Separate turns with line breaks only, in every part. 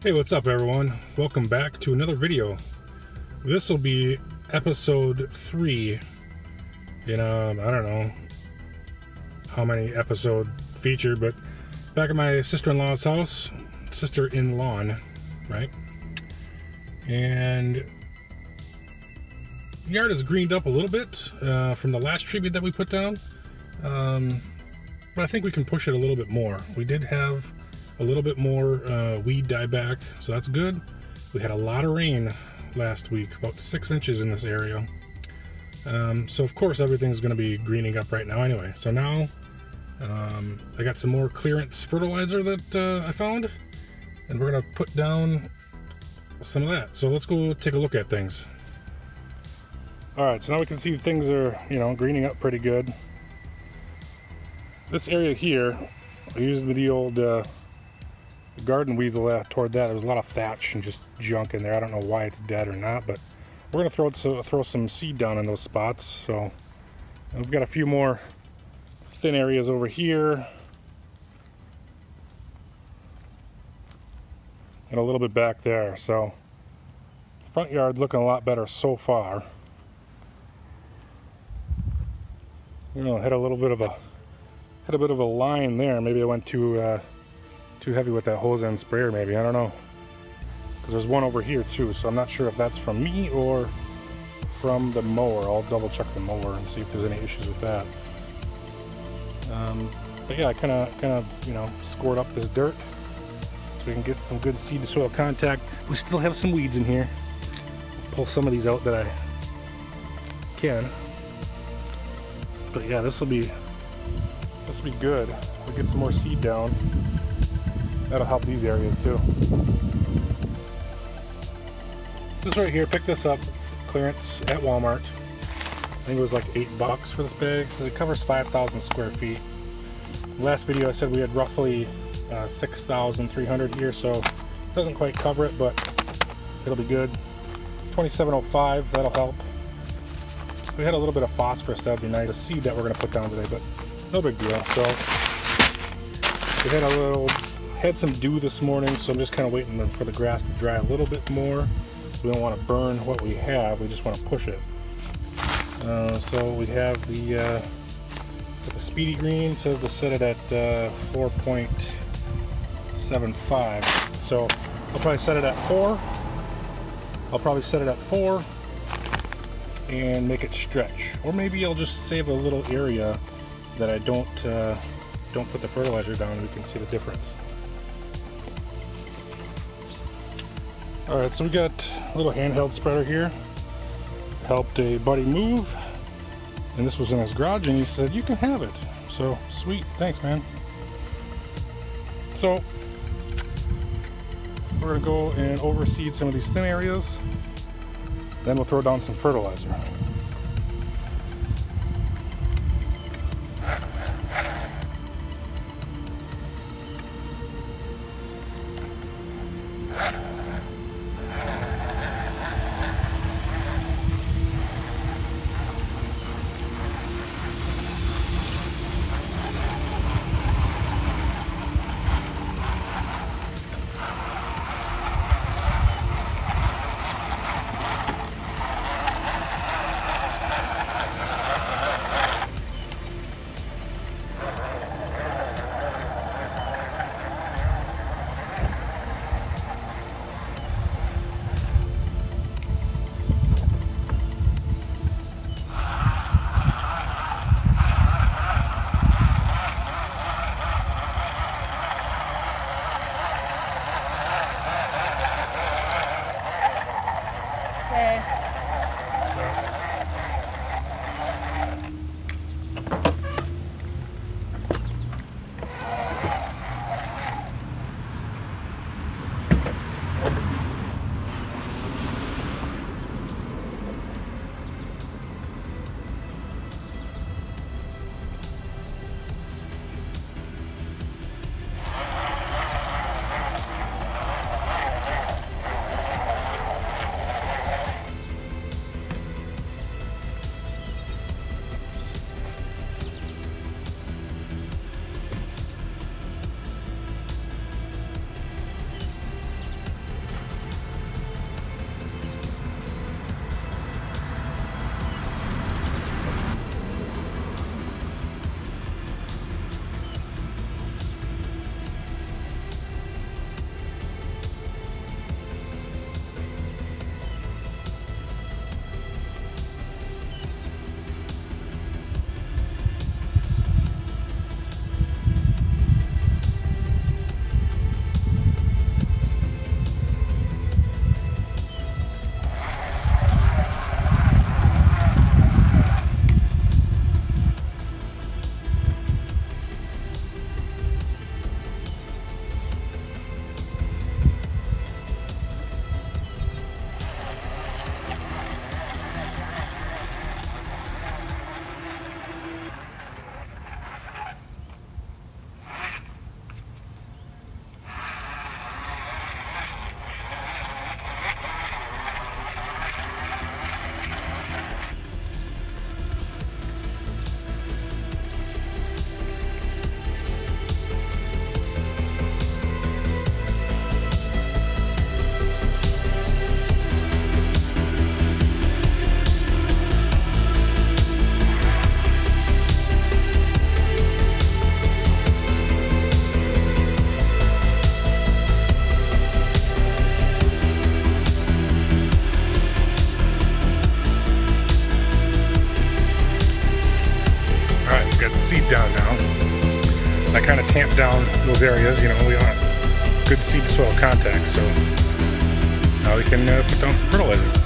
Hey, what's up everyone? Welcome back to another video. This will be episode 3 in I don't know how many episode feature, but back at my sister-in-law's house. Sister-in-law, right? And the yard is greened up a little bit from the last treatment that we put down, but I think we can push it a little bit more. We did have a little bit more weed dieback, so that's good. We had a lot of rain last week, about 6 inches in this area. So of course everything's going to be greening up right now anyway. So now I got some more clearance fertilizer that I found, and we're going to put down some of that. So let's go take a look at things. Alright, so now we can see things are, greening up pretty good. This area here, I used the old garden weasel toward that. There was a lot of thatch and just junk in there. I don't know why it's dead or not, but we're going to throw some seed down in those spots. So we've got a few more thin areas over here and a little bit back there. So front yard looking a lot better so far. Had a little bit of a line there. Maybe I went too heavy with that hose end sprayer, maybe, I don't know, because there's one over here too, so I'm not sure if that's from me or from the mower. I'll double check the mower and see if there's any issues with that. But yeah, I kind of scored up this dirt so we can get some good seed to soil contact. We still have some weeds in here. Pull some of these out that I can, but yeah, this will be good. We'll get some more seed down. That'll help these areas too. This right here, picked this up, clearance at Walmart. I think it was like $8 for this bag. So it covers 5,000 square feet. Last video I said we had roughly 6,300 here, so it doesn't quite cover it, but it'll be good. 2705, that'll help. We had a little bit of phosphorus, that'd be nice. A seed that we're going to put down today, but no big deal. So we had some dew this morning, so I'm just kind of waiting for the grass to dry a little bit more. We don't want to burn what we have, we just want to push it. So we have the Speedy Green, says to set it at 4.75. So I'll probably set it at 4. I'll probably set it at 4 and make it stretch. Or maybe I'll just save a little area that I don't put the fertilizer down, and we can see the difference. Alright, so we got a little handheld spreader here. Helped a buddy move, and this was in his garage, and he said you can have it. So sweet, thanks man. So we're gonna go and overseed some of these thin areas, then we'll throw down some fertilizer. these areas, you know, we want good seed soil contact, so now we can put down some fertilizer.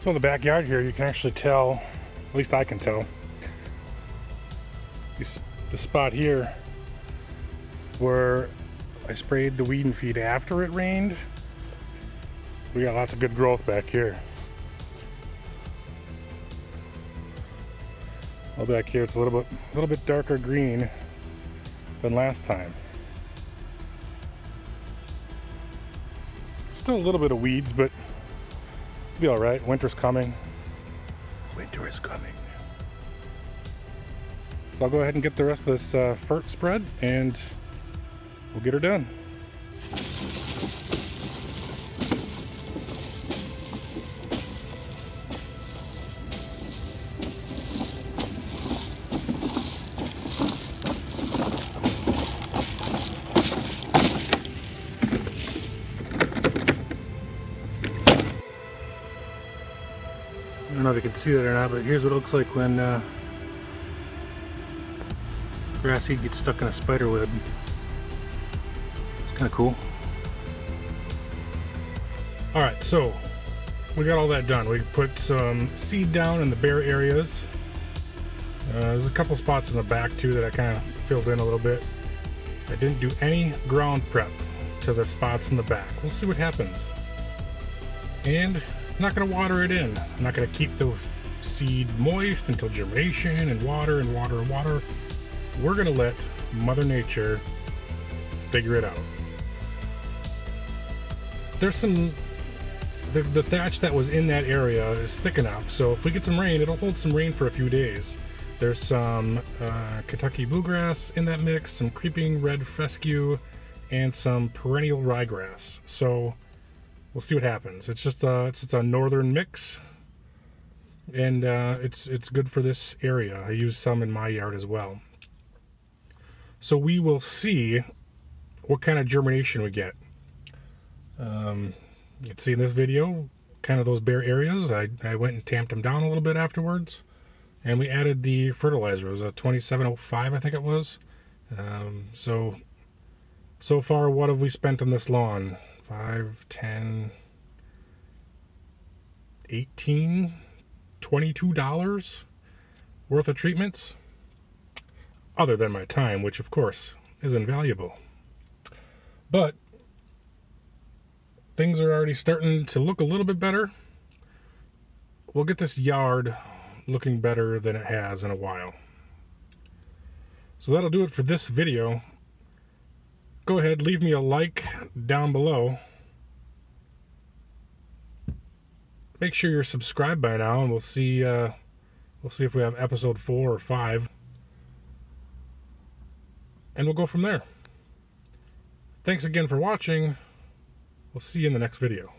So in the backyard here, you can actually tell, at least I can tell, the spot here where I sprayed the weed and feed after it rained. We got lots of good growth back here. Well, back here it's a little bit darker green than last time. Still a little bit of weeds, but it'll be all right. Winter's coming. Winter is coming. So I'll go ahead and get the rest of this fert spread, and we'll get her done. I don't know if you can see that or not, but here's what it looks like when grass seed gets stuck in a spider web. It's kind of cool. Alright, so we got all that done. We put some seed down in the bare areas. There's a couple spots in the back too that I kind of filled in a little bit. I didn't do any ground prep to the spots in the back. We'll see what happens. And I'm not going to water it in. I'm not going to keep the seed moist until germination and water and water and water. We're going to let Mother Nature figure it out. There's some, the thatch that was in that area is thick enough, so if we get some rain, it'll hold some rain for a few days. There's some Kentucky bluegrass in that mix, some creeping red fescue, and some perennial ryegrass. So we'll see what happens. It's just a northern mix, and it's good for this area. I use some in my yard as well. So we will see what kind of germination we get. You can see in this video kind of those bare areas. I went and tamped them down a little bit afterwards, and we added the fertilizer. It was a 2705, I think it was. So far, what have we spent on this lawn? 5, 10, 18, $22 worth of treatments, other than my time, which of course is invaluable. But things are already starting to look a little bit better. We'll get this yard looking better than it has in a while. So that'll do it for this video. Go ahead, leave me a like down below. Make sure you're subscribed by now, and we'll see if we have episode 4 or 5. And we'll go from there. Thanks again for watching. We'll see you in the next video.